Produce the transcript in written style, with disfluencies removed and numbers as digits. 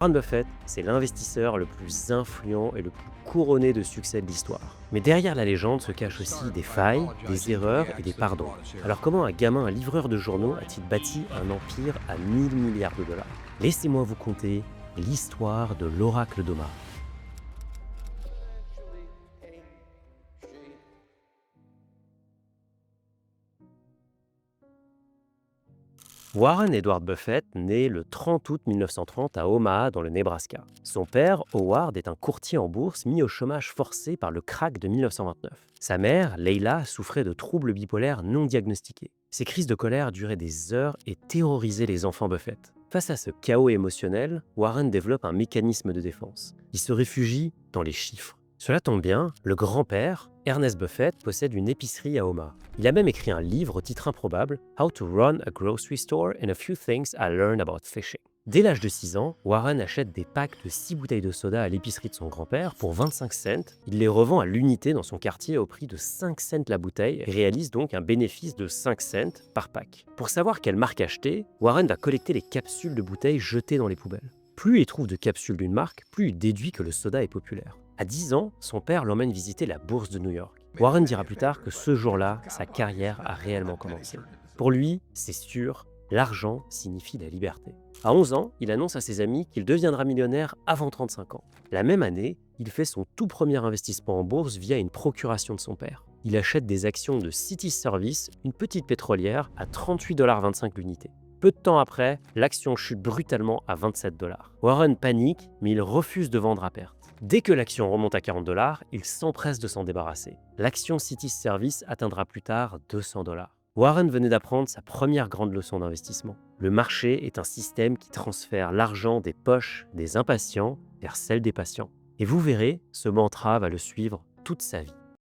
Warren Buffett, c'est l'investisseur le plus influent et le plus couronné de succès de l'histoire. Mais derrière la légende se cachent aussi des failles, des erreurs et des pardons. Alors comment un gamin, un livreur de journaux, a-t-il bâti un empire à 1000 milliards de dollars? Laissez-moi vous conter l'histoire de l'oracle d'Omaha. Warren Edward Buffett naît le 30 août 1930 à Omaha, dans le Nebraska. Son père, Howard, est un courtier en bourse mis au chômage forcé par le krach de 1929. Sa mère, Leila, souffrait de troubles bipolaires non diagnostiqués. Ces crises de colère duraient des heures et terrorisaient les enfants Buffett. Face à ce chaos émotionnel, Warren développe un mécanisme de défense. Il se réfugie dans les chiffres. Cela tombe bien, le grand-père, Ernest Buffett, possède une épicerie à Omaha. Il a même écrit un livre au titre improbable, How to Run a Grocery Store and a Few Things I Learned About Fishing. Dès l'âge de 6 ans, Warren achète des packs de 6 bouteilles de soda à l'épicerie de son grand-père pour 25 cents. Il les revend à l'unité dans son quartier au prix de 5 cents la bouteille et réalise donc un bénéfice de 5 cents par pack. Pour savoir quelle marque acheter, Warren va collecter les capsules de bouteilles jetées dans les poubelles. Plus il trouve de capsules d'une marque, plus il déduit que le soda est populaire. À 10 ans, son père l'emmène visiter la bourse de New York. Warren dira plus tard que ce jour-là, sa carrière a réellement commencé. Pour lui, c'est sûr, l'argent signifie la liberté. À 11 ans, il annonce à ses amis qu'il deviendra millionnaire avant 35 ans. La même année, il fait son tout premier investissement en bourse via une procuration de son père. Il achète des actions de City Service, une petite pétrolière, à 38,25 $ l'unité. Peu de temps après, l'action chute brutalement à 27 $. Warren panique, mais il refuse de vendre à perte. Dès que l'action remonte à 40 $, il s'empresse de s'en débarrasser. L'action City Service atteindra plus tard 200 $. Warren venait d'apprendre sa première grande leçon d'investissement. Le marché est un système qui transfère l'argent des poches des impatients vers celles des patients. Et vous verrez, ce mantra va le suivre toute sa vie.